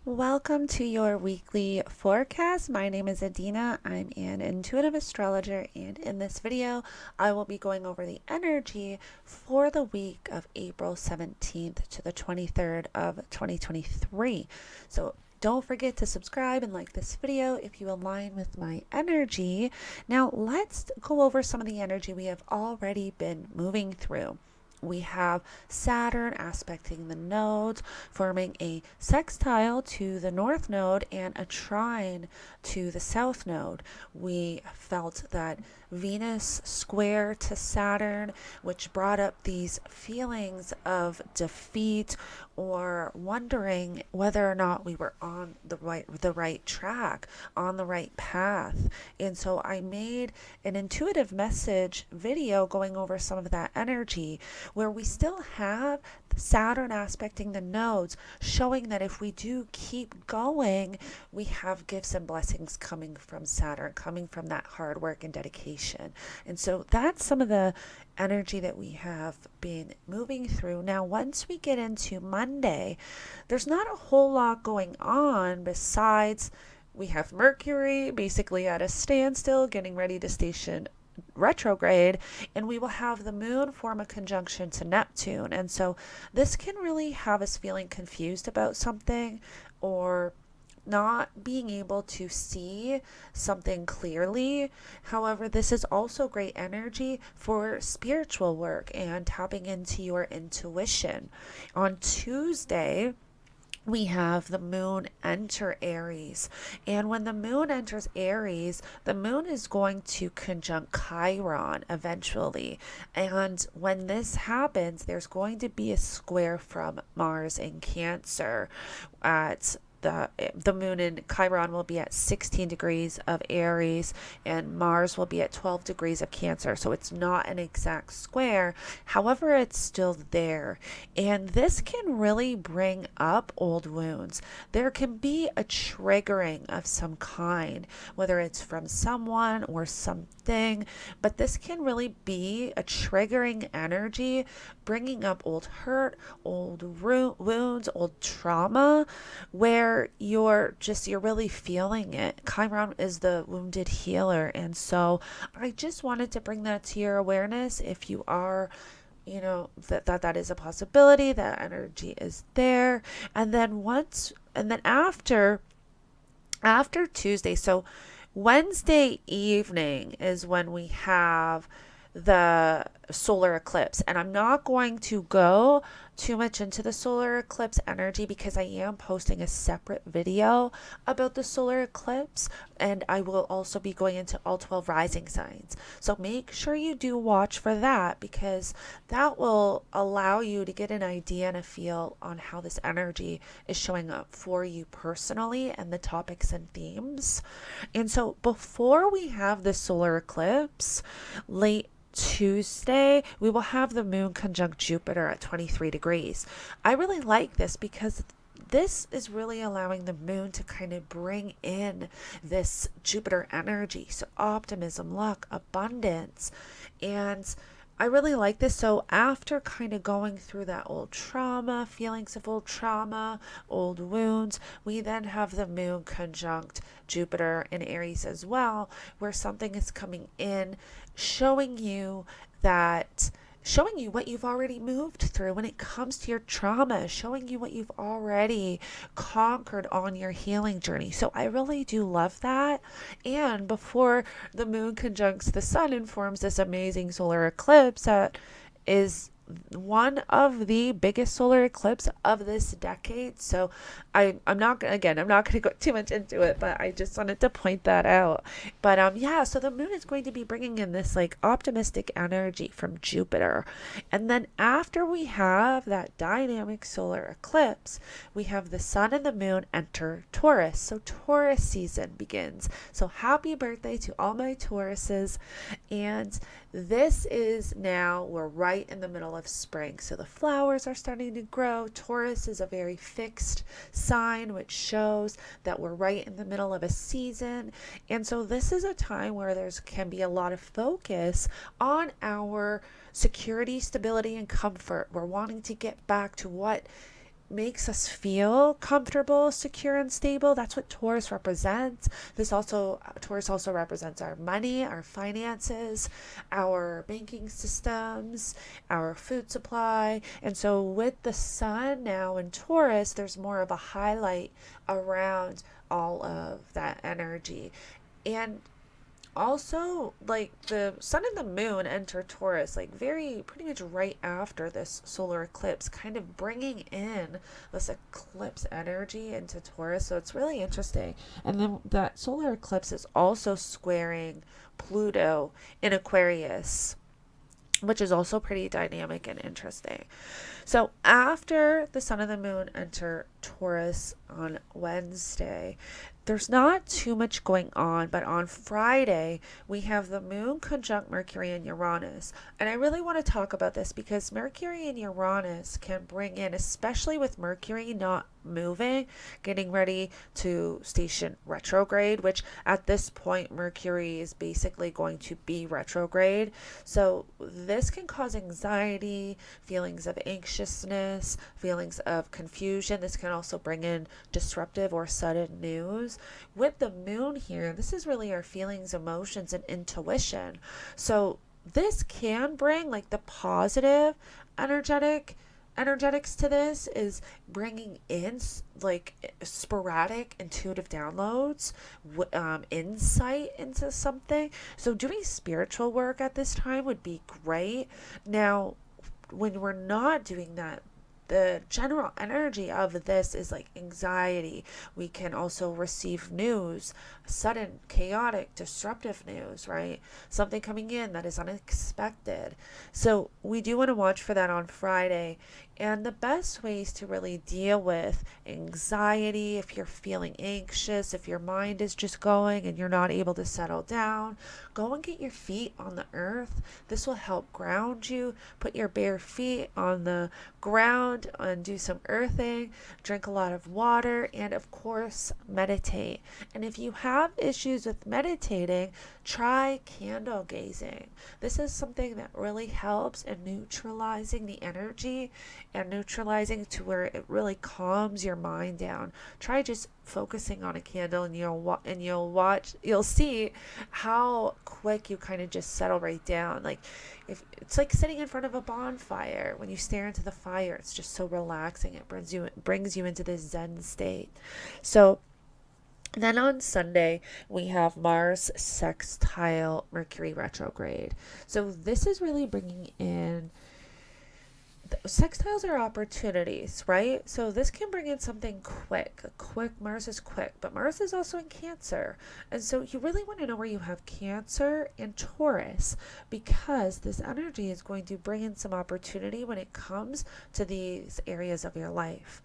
Welcome to your weekly forecast. My name is Adina. I'm an intuitive astrologer, and in this video, I will be going over the energy for the week of April 17th to the 23rd of 2023. So don't forget to subscribe and like this video if you align with my energy. Now, let's go over some of the energy we have already been moving through. We have Saturn aspecting the nodes, forming a sextile to the north node and a trine to the south node. We felt that Venus square to Saturn, which brought up these feelings of defeat or wondering whether or not we were on the right track, on the right path. And so I made an intuitive message video going over some of that energy where we still have Saturn aspecting the nodes, showing that if we do keep going, we have gifts and blessings coming from Saturn, coming from that hard work and dedication. And so that's some of the energy that we have been moving through. Now, once we get into Monday, there's not a whole lot going on besides we have Mercury basically at a standstill, getting ready to station retrograde, and we will have the moon form a conjunction to Neptune. And so this can really have us feeling confused about something or not being able to see something clearly. However, this is also great energy for spiritual work and tapping into your intuition. On Tuesday, we have the moon enter Aries. And when the moon enters Aries, the moon is going to conjunct Chiron eventually. And when this happens, there's going to be a square from Mars in Cancer at the moon in Chiron will be at 16 degrees of Aries and Mars will be at 12 degrees of Cancer. So it's not an exact square. However, it's still there. And this can really bring up old wounds. There can be a triggering of some kind, whether it's from someone or something, but this can really be a triggering energy, bringing up old hurt, old wounds, old trauma, where you're really feeling it. Chiron is the wounded healer. And so I just wanted to bring that to your awareness. If you are, that is a possibility, that energy is there. And then after Tuesday, so Wednesday evening is when we have the solar eclipse. And I'm not going to go too much into the solar eclipse energy because I am posting a separate video about the solar eclipse, and I will also be going into all 12 rising signs. So make sure you do watch for that because that will allow you to get an idea and a feel on how this energy is showing up for you personally and the topics and themes. And so before we have the solar eclipse, late Tuesday, we will have the moon conjunct Jupiter at 23 degrees. I really like this because this is really allowing the moon to kind of bring in this Jupiter energy. So optimism, luck, abundance. And I really like this. So after kind of going through that old trauma, feelings of old trauma, old wounds, we then have the moon conjunct Jupiter in Aries as well, where something is coming in, showing you what you've already moved through when it comes to your trauma, showing you what you've already conquered on your healing journey. So I really do love that. And before the moon conjuncts the sun and forms this amazing solar eclipse that is one of the biggest solar eclipse of this decade. So I'm not going to go too much into it, but I just wanted to point that out. But so the moon is going to be bringing in this like optimistic energy from Jupiter. And then after we have that dynamic solar eclipse, we have the sun and the moon enter Taurus. So Taurus season begins. So happy birthday to all my Tauruses. And this is now, we're right in the middle of spring. So the flowers are starting to grow. Taurus is a very fixed sign, which shows that we're right in the middle of a season. And so this is a time where can be a lot of focus on our security, stability, and comfort. We're wanting to get back to what makes us feel comfortable, secure, and stable. That's what Taurus represents. Taurus also represents our money, our finances, our banking systems, our food supply. And so with the sun now in Taurus, there's more of a highlight around all of that energy. And also, like, the sun and the moon enter Taurus like very pretty much right after this solar eclipse, kind of bringing in this eclipse energy into Taurus. So it's really interesting. And then that solar eclipse is also squaring Pluto in Aquarius, which is also pretty dynamic and interesting. So after the sun and the moon enter Taurus on Wednesday, there's not too much going on, but on Friday, we have the moon conjunct Mercury and Uranus. And I really want to talk about this because Mercury and Uranus can bring in, especially with Mercury not moving, getting ready to station retrograde, which at this point, Mercury is basically going to be retrograde. So this can cause anxiety, feelings of anxiousness, feelings of confusion. This can also bring in disruptive or sudden news. With the moon here, this is really our feelings, emotions, and intuition. So this can bring like the positive energetics to this is bringing in like sporadic intuitive downloads, insight into something. So doing spiritual work at this time would be great. Now, when we're not doing that, the general energy of this is like anxiety. We can also receive news, sudden, chaotic, disruptive news, right? Something coming in that is unexpected. So we do want to watch for that on Friday. And the best ways to really deal with anxiety, if you're feeling anxious, if your mind is just going and you're not able to settle down, go and get your feet on the earth. This will help ground you. Put your bare feet on the ground and do some earthing, drink a lot of water, and of course, meditate. And if you have issues with meditating, try candle gazing. This is something that really helps in neutralizing the energy and neutralizing to where it really calms your mind down. Try just focusing on a candle and you'll see how quick you kind of just settle right down. Like, if it's like sitting in front of a bonfire, when you stare into the fire, it's just so relaxing. It brings you into this zen state. So then on Sunday, we have Mars sextile Mercury retrograde. So this is really bringing in, sextiles are opportunities, right? So this can bring in something quick. Mars is quick, but Mars is also in Cancer. And so you really want to know where you have Cancer and Taurus, because this energy is going to bring in some opportunity when it comes to these areas of your life.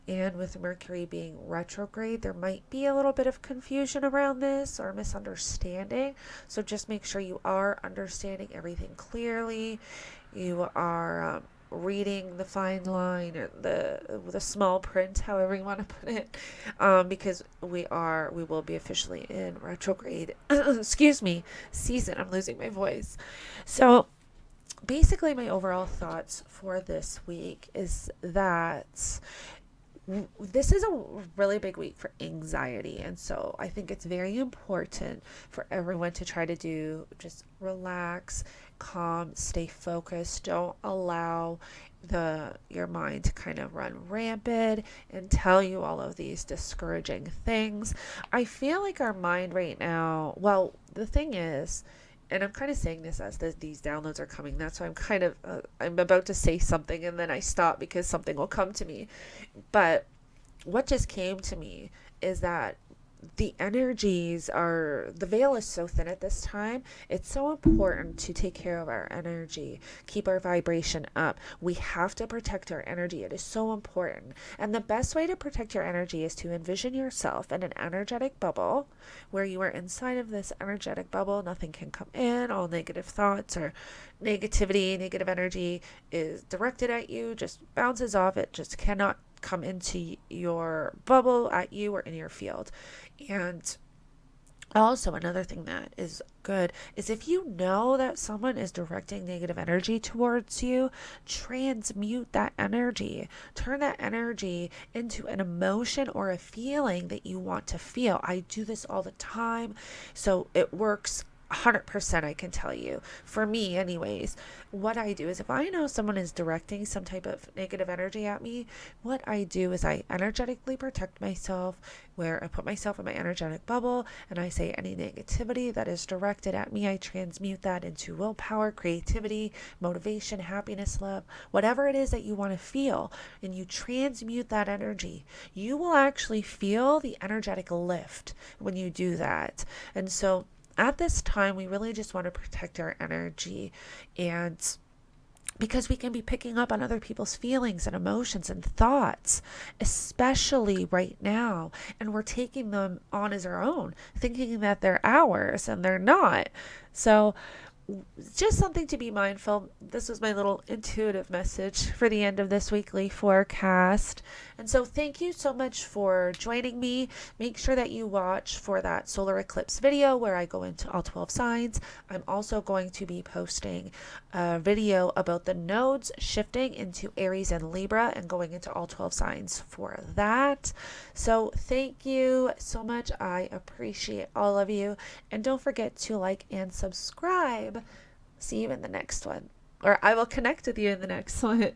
And with Mercury being retrograde, there might be a little bit of confusion around this or misunderstanding. So just make sure you are understanding everything clearly. You are reading the fine line or the small print, however you want to put it, because we will be officially in retrograde excuse me, season. I'm losing my voice. So basically, my overall thoughts for this week is that this is a really big week for anxiety, and so I think it's very important for everyone to try to do just relax, calm, stay focused. Don't allow your mind to kind of run rampant and tell you all of these discouraging things. I feel like our mind right now, well, the thing is, and I'm kind of saying this as these downloads are coming. That's why I'm about to say something and then I stop because something will come to me. But what just came to me is that the veil is so thin at this time. It's so important to take care of our energy, keep our vibration up. We have to protect our energy. It is so important. And the best way to protect your energy is to envision yourself in an energetic bubble where you are inside of this energetic bubble. Nothing can come in. All negative thoughts or negative energy is directed at you, just bounces off. It just cannot come into your bubble, at you, or in your field. And Also, another thing that is good is if you know that someone is directing negative energy towards you, transmute that energy. Turn that energy into an emotion or a feeling that you want to feel. I do this all the time, so it works 100%. I can tell you, for me anyways, what I do is if I know someone is directing some type of negative energy at me, what I do is I energetically protect myself, where I put myself in my energetic bubble, and I say any negativity that is directed at me, I transmute that into willpower, creativity, motivation, happiness, love, whatever it is that you want to feel, and you transmute that energy. You will actually feel the energetic lift when you do that. And so at this time, we really just want to protect our energy, and because we can be picking up on other people's feelings and emotions and thoughts, especially right now, and we're taking them on as our own, thinking that they're ours and they're not. So just something to be mindful. This was my little intuitive message for the end of this weekly forecast. And so thank you so much for joining me. Make sure that you watch for that solar eclipse video where I go into all 12 signs. I'm also going to be posting a video about the nodes shifting into Aries and Libra and going into all 12 signs for that. So thank you so much. I appreciate all of you. And don't forget to like and subscribe. See you in the next one. Or I will connect with you in the next one.